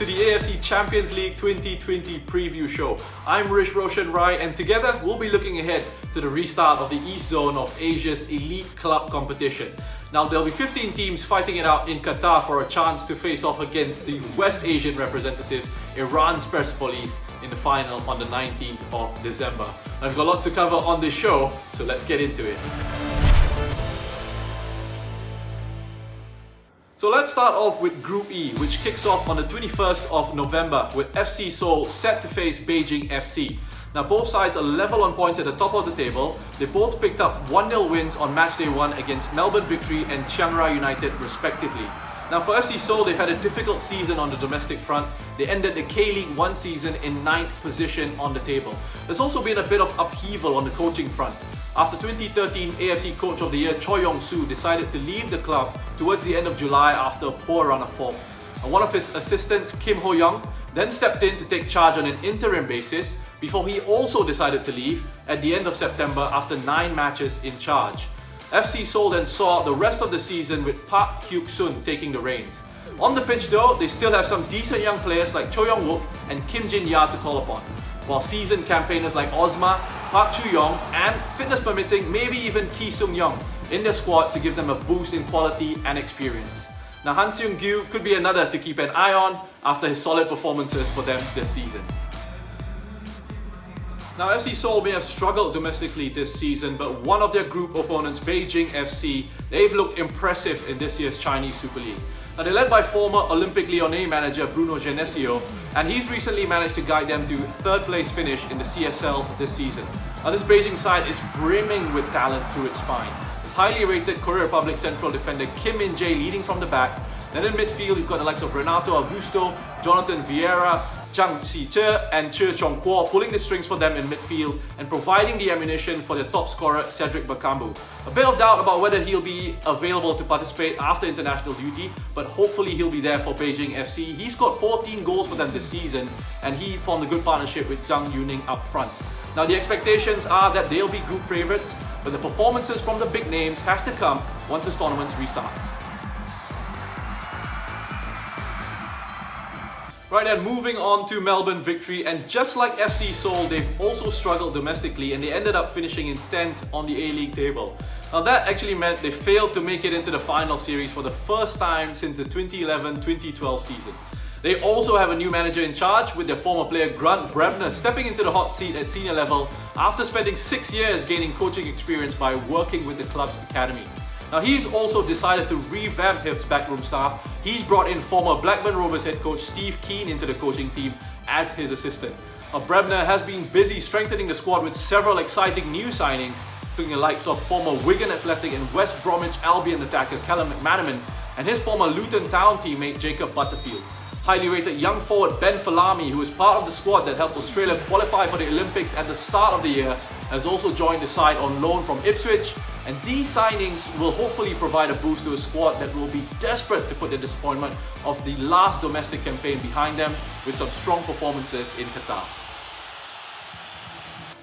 to the AFC Champions League 2020 preview show. I'm Rish Roshan Rai, and together we'll be looking ahead to the restart of the East Zone of Asia's elite club competition. Now there'll be 15 teams fighting it out in Qatar for a chance to face off against the West Asian representatives, Iran's Persepolis, in the final on the 19th of December. Now we've got lots to cover on this show, so let's get into it. So let's start off with Group E, which kicks off on the 21st of November with FC Seoul set to face Beijing FC. Now both sides are level on points at the top of the table. They both picked up 1-0 wins on matchday 1 against Melbourne Victory and Shanghai United respectively. Now for FC Seoul, they've had a difficult season on the domestic front. They ended the K-League 1 season in 9th position on the table. There's also been a bit of upheaval on the coaching front. After 2013 AFC Coach of the Year Choi Yong-soo decided to leave the club towards the end of July after a poor run of form. And one of his assistants, Kim Ho-young, then stepped in to take charge on an interim basis before he also decided to leave at the end of September after 9 matches in charge. FC Seoul then saw the rest of the season with Park Hyuk-sun taking the reins. On the pitch though, they still have some decent young players like Cho Young-wook and Kim Jin-ya to call upon, while seasoned campaigners like Ozma, Park Chu-yong and, fitness permitting, maybe even Ki Sung-young in their squad to give them a boost in quality and experience. Now Han Seung-gyu could be another to keep an eye on after his solid performances for them this season. Now FC Seoul may have struggled domestically this season, but one of their group opponents, Beijing FC, they've looked impressive in this year's Chinese Super League. Now they're led by former Olympique Lyonnais manager Bruno Genesio, and he's recently managed to guide them to 3rd place finish in the CSL this season. Now this Beijing side is brimming with talent to its spine. This highly rated Korea Republic central defender Kim Min-jae leading from the back. Then in midfield you've got the likes of Renato Augusto, Jonathan Vieira, Zhang Si-che and Che Chong-kuo pulling the strings for them in midfield and providing the ammunition for their top scorer Cedric Bakambu. A bit of doubt about whether he'll be available to participate after international duty, but hopefully he'll be there for Beijing FC. He scored 14 goals for them this season and he formed a good partnership with Zhang Yuning up front. Now the expectations are that they'll be group favourites, but the performances from the big names have to come once this tournament restarts. Right then, moving on to Melbourne Victory, and just like FC Seoul, they've also struggled domestically and they ended up finishing in 10th on the A-League table. Now that actually meant they failed to make it into the final series for the first time since the 2011-2012 season. They also have a new manager in charge, with their former player Grant Brebner stepping into the hot seat at senior level after spending 6 years gaining coaching experience by working with the club's academy. Now he's also decided to revamp his backroom staff. He's brought in former Blackburn Rovers head coach Steve Keane into the coaching team as his assistant. Now Brebner has been busy strengthening the squad with several exciting new signings, including the likes of former Wigan Athletic and West Bromwich Albion attacker Callum McManaman and his former Luton Town teammate Jacob Butterfield. Highly rated young forward Ben Falami, who is part of the squad that helped Australia qualify for the Olympics at the start of the year, has also joined the side on loan from Ipswich, and these signings will hopefully provide a boost to a squad that will be desperate to put the disappointment of the last domestic campaign behind them with some strong performances in Qatar.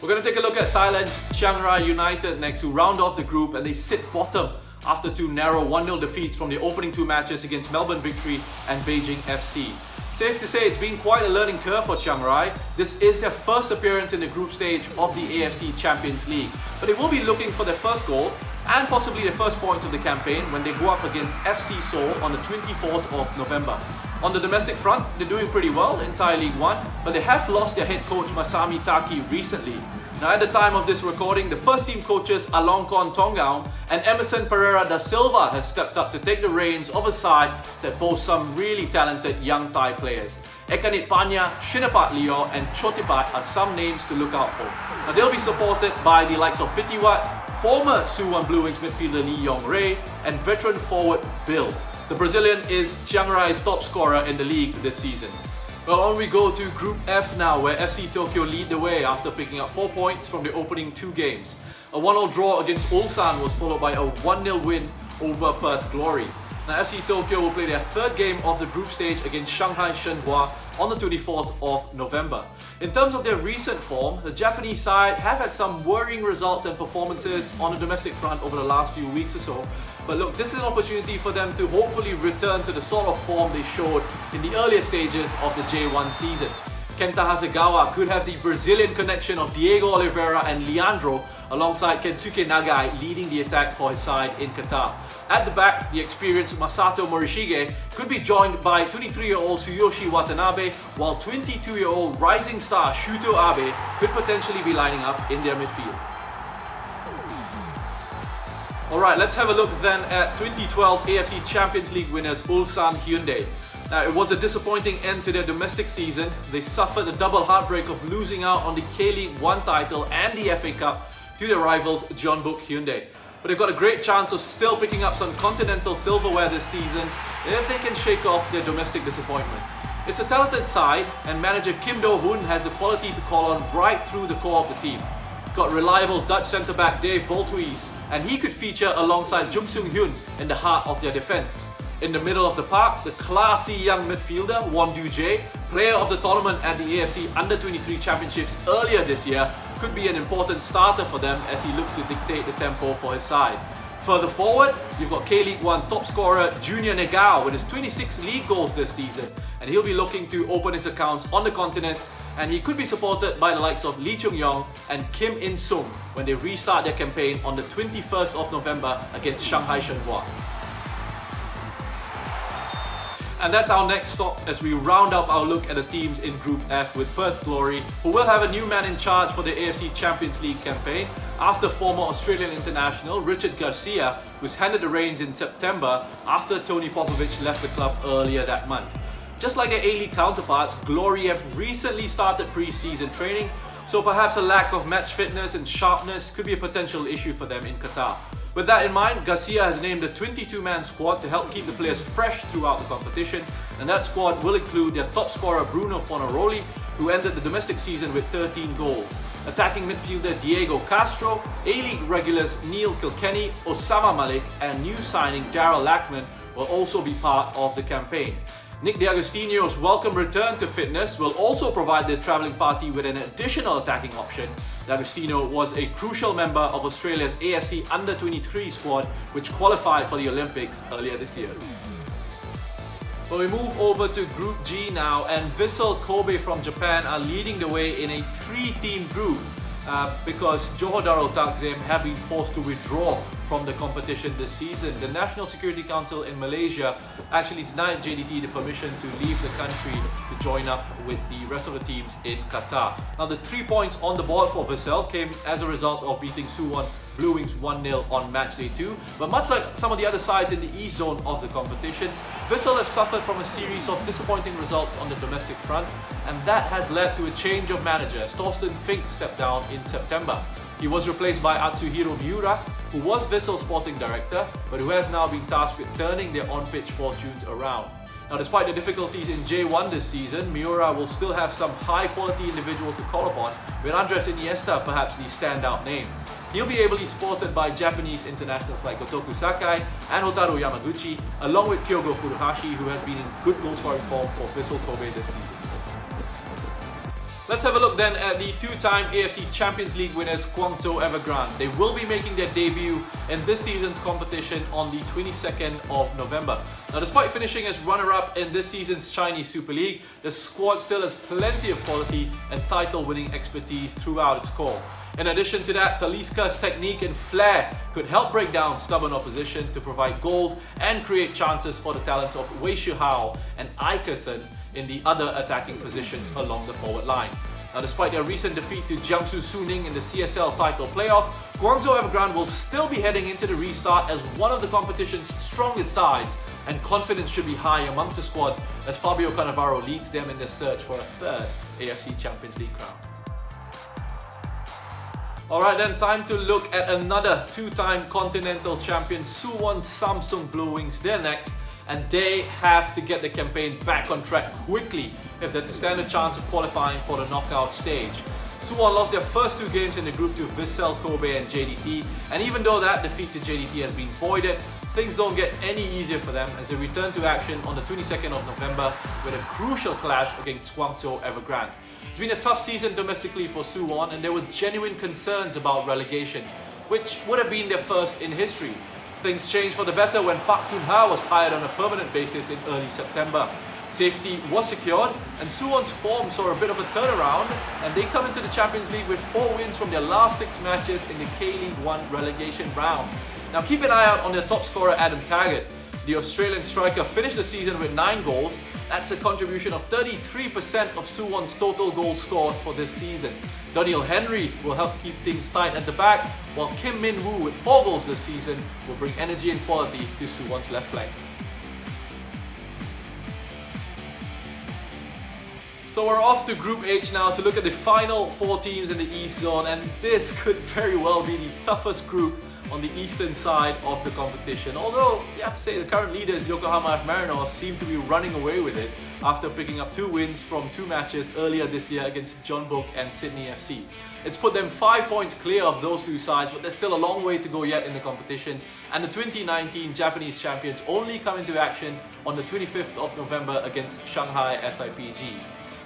We're going to take a look at Thailand's Shanghai United next to round off the group, and they sit bottom after 2 narrow 1-0 defeats from the opening 2 matches against Melbourne Victory and Beijing FC. Safe to say it's been quite a learning curve for Shanghai. This is their first appearance in the group stage of the AFC Champions League, but they will be looking for their first goal and possibly their first points of the campaign when they go up against FC Seoul on the 24th of November. On the domestic front, they're doing pretty well in Thai League 1, but they have lost their head coach Masami Taki recently. Now at the time of this recording, the first team coaches Alongkorn Tongaon and Emerson Pereira da Silva have stepped up to take the reins of a side that boasts some really talented young Thai players. Ekanit Panya, Shinapat Leo and Chotipat are some names to look out for. Now they'll be supported by the likes of Pitiwat, former Suwon Bluewings midfielder Lee Yong-rae and veteran forward Bill. The Brazilian is Shanghai's top scorer in the league this season. Well, on we go to Group F now, where FC Tokyo lead the way after picking up 4 points from the opening 2 games. A 1-0 draw against Ulsan was followed by a 1-0 win over Perth Glory. Now, FC Tokyo will play their third game of the group stage against Shanghai Shenhua on the 24th of November. In terms of their recent form, the Japanese side have had some worrying results and performances on the domestic front over the last few weeks or so. But look, this is an opportunity for them to hopefully return to the sort of form they showed in the earlier stages of the J1 season. Kenta Hasegawa could have the Brazilian connection of Diego Oliveira and Leandro alongside Kensuke Nagai leading the attack for his side in Qatar. At the back, the experienced Masato Morishige could be joined by 23-year-old Tsuyoshi Watanabe, while 22-year-old rising star Shuto Abe could potentially be lining up in their midfield. Alright, let's have a look then at 2012 AFC Champions League winners Ulsan Hyundai. Now, it was a disappointing end to their domestic season. They suffered a double heartbreak of losing out on the K-League 1 title and the FA Cup to their rivals Jeonbuk Hyundai. But they've got a great chance of still picking up some continental silverware this season if they can shake off their domestic disappointment. It's a talented side, and manager Kim Do-hoon has the quality to call on right through the core of the team. Got reliable Dutch centre-back Dave Bolthuis, and he could feature alongside Jung Seung-hyun in the heart of their defence. In the middle of the park, the classy young midfielder Won Du-jae, player of the tournament at the AFC Under-23 Championships earlier this year, could be an important starter for them as he looks to dictate the tempo for his side. Further forward, you've got K-League 1 top scorer Junior Negao with his 26 league goals this season, and he'll be looking to open his accounts on the continent, and he could be supported by the likes of Lee Chung-yong and Kim In-sung when they restart their campaign on the 21st of November against Shanghai Shenhua. And that's our next stop as we round up our look at the teams in Group F with Perth Glory, who will have a new man in charge for the AFC Champions League campaign after former Australian international Richard Garcia was handed the reins in September after Tony Popovich left the club earlier that month. Just like their A-League counterparts, Glory have recently started pre-season training, so perhaps a lack of match fitness and sharpness could be a potential issue for them in Qatar. With that in mind, Garcia has named a 22-man squad to help keep the players fresh throughout the competition, and that squad will include their top scorer Bruno Fornaroli, who ended the domestic season with 13 goals. Attacking midfielder Diego Castro, A-League regulars Neil Kilkenny, Osama Malik, and new signing Daryl Lackman will also be part of the campaign. Nick D'Agostino's welcome return to fitness will also provide the travelling party with an additional attacking option. D'Agostino was a crucial member of Australia's AFC Under-23 squad, which qualified for the Olympics earlier this year. Well, we move over to Group G now, and Vissel Kobe from Japan are leading the way in a 3-team group because Johor Darul Takzim have been forced to withdraw from the competition this season. The National Security Council in Malaysia actually denied JDT the permission to leave the country to join up with the rest of the teams in Qatar. Now, the 3 points on the board for Vissel came as a result of beating Suwon Bluewings 1-0 on match day 2, but much like some of the other sides in the east zone of the competition, Vissel have suffered from a series of disappointing results on the domestic front, and that has led to a change of manager as Torsten Fink stepped down in September. He was replaced by Atsuhiro Miura, who was Vissel's sporting director, but who has now been tasked with turning their on-pitch fortunes around. Now, despite the difficulties in J1 this season, Miura will still have some high-quality individuals to call upon, with Andres Iniesta perhaps the standout name. He'll be ably supported by Japanese internationals like Gotoku Sakai and Hotaru Yamaguchi, along with Kyogo Furuhashi, who has been in good goal-scoring form for Vissel Kobe this season. Let's have a look then at the two-time AFC Champions League winners Guangzhou Evergrande. They will be making their debut in this season's competition on the 22nd of November. Now, despite finishing as runner-up in this season's Chinese Super League, the squad still has plenty of quality and title-winning expertise throughout its core. In addition to that, Talisca's technique and flair could help break down stubborn opposition to provide goals and create chances for the talents of Wei Shihao and Ikerson in the other attacking positions along the forward line. Now, despite their recent defeat to Jiangsu Suning in the CSL title playoff, Guangzhou Evergrande will still be heading into the restart as one of the competition's strongest sides, and confidence should be high amongst the squad as Fabio Cannavaro leads them in their search for a third AFC Champions League crown. Alright then, time to look at another two-time continental champion, Suwon Samsung Bluewings. They're next, and they have to get the campaign back on track quickly if they're to stand a chance of qualifying for the knockout stage. Suwon lost their first two games in the group to Vissel Kobe and JDT, and even though that defeat to JDT has been voided, things don't get any easier for them as they return to action on the 22nd of November with a crucial clash against Guangzhou Evergrande. It's been a tough season domestically for Suwon, and there were genuine concerns about relegation, which would have been their first in history. Things changed for the better when Park Kun-ha was hired on a permanent basis in early September. Safety was secured, and Suwon's form saw a bit of a turnaround, and they come into the Champions League with 4 wins from their last 6 matches in the K-League 1 relegation round. Now keep an eye out on their top scorer Adam Taggart. The Australian striker finished the season with 9 goals. That's a contribution of 33% of Suwon's total goals scored for this season. Daniel Henry will help keep things tight at the back, while Kim Min-woo with 4 goals this season will bring energy and quality to Suwon's left flank. So we're off to Group H now to look at the final 4 teams in the East Zone, and this could very well be the toughest group on the eastern side of the competition. Although, you have to say, the current leaders, Yokohama F Marinos, seem to be running away with it after picking up 2 wins from 2 matches earlier this year against Jeonbuk and Sydney FC. It's put them 5 points clear of those 2 sides, but there's still a long way to go yet in the competition, and the 2019 Japanese champions only come into action on the 25th of November against Shanghai SIPG.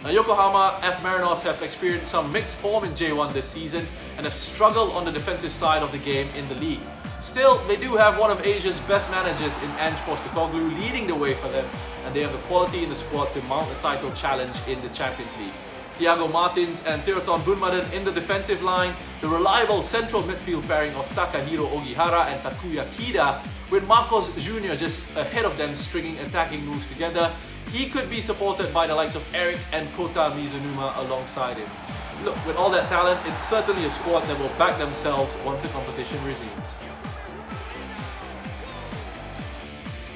Now, Yokohama F Marinos have experienced some mixed form in J1 this season and have struggled on the defensive side of the game in the league. Still, they do have one of Asia's best managers in Ange Postecoglou leading the way for them, and they have the quality in the squad to mount a title challenge in the Champions League. Thiago Martins and Teruton Bunmaden in the defensive line, the reliable central midfield pairing of Takahiro Ogihara and Takuya Kida, with Marcos Jr. just ahead of them stringing attacking moves together. He could be supported by the likes of Eric and Kota Mizunuma alongside him. Look, with all that talent, it's certainly a squad that will back themselves once the competition resumes.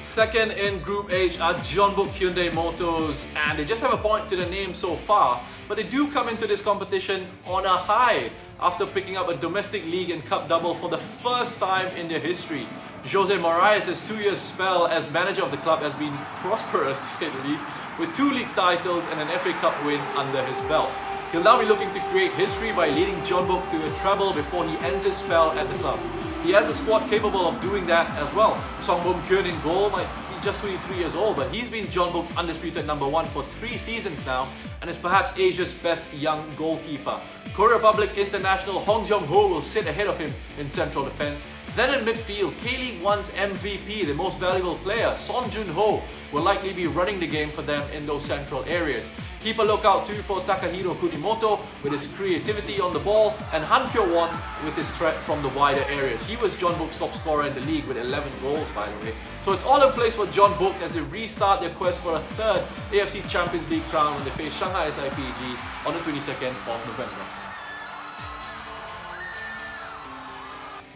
Second in Group H are Jeonbuk Hyundai Motors, and they just have a point to the name so far, but they do come into this competition on a high after picking up a domestic league and cup double for the first time in their history. Jose Moraes' 2-year spell as manager of the club has been prosperous, to say the least, with 2 league titles and an FA Cup win under his belt. He'll now be looking to create history by leading Jeonbuk to a treble before he ends his spell at the club. He has a squad capable of doing that as well. Song Bum-kyun in goal might be just 23 years old, but he's been Jeonbuk's undisputed number 1 for 3 seasons now, and is perhaps Asia's best young goalkeeper. Korea Republic international Hong Jong-ho will sit ahead of him in central defense. Then in midfield, K-League 1's MVP, the most valuable player, Son Jun-ho, will likely be running the game for them in those central areas. Keep a lookout too for Takahiro Kunimoto with his creativity on the ball, and Han Kyo-won with his threat from the wider areas. He was Jeonbuk's top scorer in the league with 11 goals, by the way. So it's all in place for Jeonbuk as they restart their quest for a 3rd AFC Champions League crown when they face Shanghai SIPG on the 22nd of November.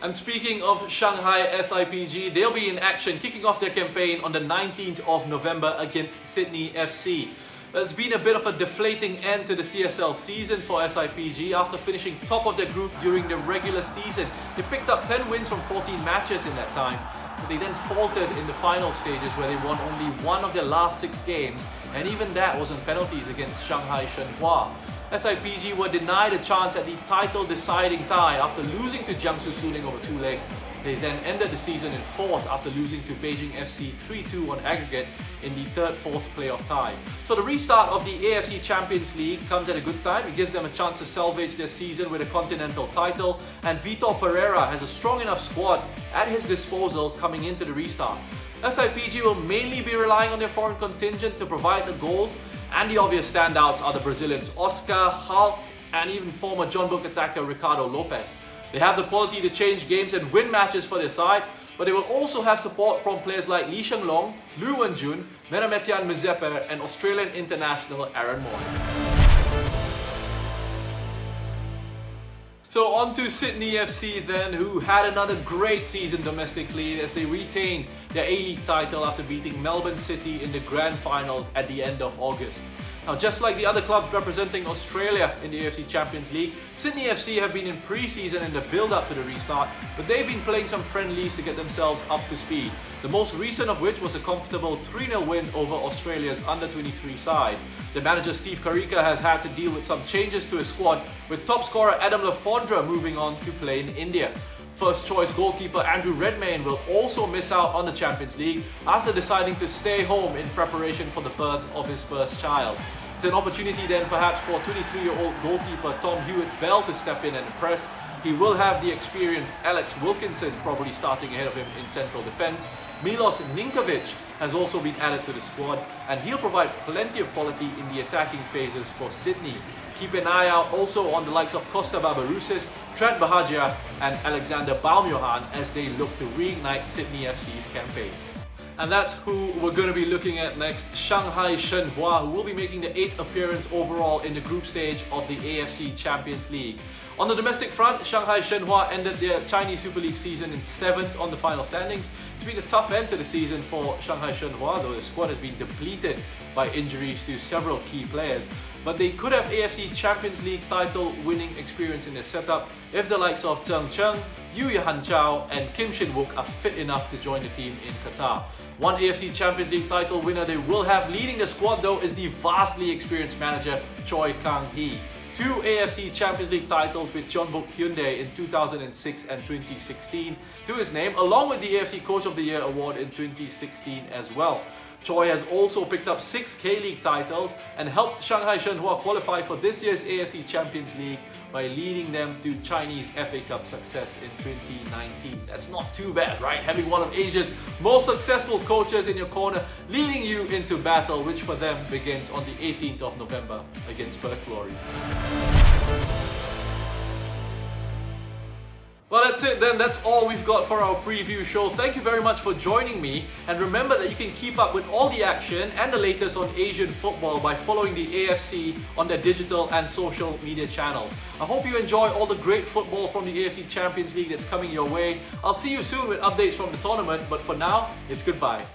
And speaking of Shanghai SIPG, they'll be in action kicking off their campaign on the 19th of November against Sydney FC. It's been a bit of a deflating end to the CSL season for SIPG after finishing top of their group during the regular season. They picked up 10 wins from 14 matches in that time, but they then faltered in the final stages where they won only 1 of their last 6 games, and even that was on penalties against Shanghai Shenhua. SIPG were denied a chance at the title-deciding tie after losing to Jiangsu Suning over 2 legs. They then ended the season in 4th after losing to Beijing FC 3-2 on aggregate in the 3rd-4th playoff tie. So the restart of the AFC Champions League comes at a good time. It gives them a chance to salvage their season with a continental title, and Vitor Pereira has a strong enough squad at his disposal coming into the restart. SIPG will mainly be relying on their foreign contingent to provide the goals, and the obvious standouts are the Brazilians Oscar, Hulk, and even former Jeonbuk attacker Ricardo Lopez. They have the quality to change games and win matches for their side, but they will also have support from players like Lee Shenglong, Lu Wenjun, Merametian Muzeper, and Australian international Aaron Moore. So on to Sydney FC then, who had another great season domestically as they retained their A-League title after beating Melbourne City in the grand finals at the end of August. Now, just like the other clubs representing Australia in the AFC Champions League, Sydney FC have been in pre-season in the build-up to the restart, but they've been playing some friendlies to get themselves up to speed. The most recent of which was a comfortable 3-0 win over Australia's under-23 side. The manager Steve Carica has had to deal with some changes to his squad, with top scorer Adam Lafondra moving on to play in India. First choice goalkeeper Andrew Redmayne will also miss out on the Champions League after deciding to stay home in preparation for the birth of his first child. It's an opportunity then perhaps for 23-year-old goalkeeper Tom Hewitt-Bell to step in and impress. He will have the experienced Alex Wilkinson probably starting ahead of him in central defence. Milos Ninkovic has also been added to the squad, and he'll provide plenty of quality in the attacking phases for Sydney. Keep an eye out also on the likes of Costa Barbarouses, Trent Bahagia and Alexander Baumjohann as they look to reignite Sydney FC's campaign. And that's who we're going to be looking at next, Shanghai Shenhua, who will be making the 8th appearance overall in the group stage of the AFC Champions League. On the domestic front, Shanghai Shenhua ended their Chinese Super League season in 7th on the final standings. It's been a tough end to the season for Shanghai Shenhua, though the squad has been depleted by injuries to several key players. But they could have AFC Champions League title winning experience in their setup if the likes of Zheng Cheng, Yu Yahan Chao and Kim Shin Wook are fit enough to join the team in Qatar. One AFC Champions League title winner they will have leading the squad though is the vastly experienced manager Choi Kang-hee. 2 AFC Champions League titles with Jeonbuk Hyundai in 2006 and 2016 to his name, along with the AFC Coach of the Year award in 2016 as well. Choi has also picked up 6 K-League titles and helped Shanghai Shenhua qualify for this year's AFC Champions League by leading them to Chinese FA Cup success in 2019. That's not too bad, right? Having one of Asia's most successful coaches in your corner, leading you into battle, which for them begins on the 18th of November against Perth Glory. Well, that's it then. That's all we've got for our preview show. Thank you very much for joining me. And remember that you can keep up with all the action and the latest on Asian football by following the AFC on their digital and social media channels. I hope you enjoy all the great football from the AFC Champions League that's coming your way. I'll see you soon with updates from the tournament, but for now, it's goodbye.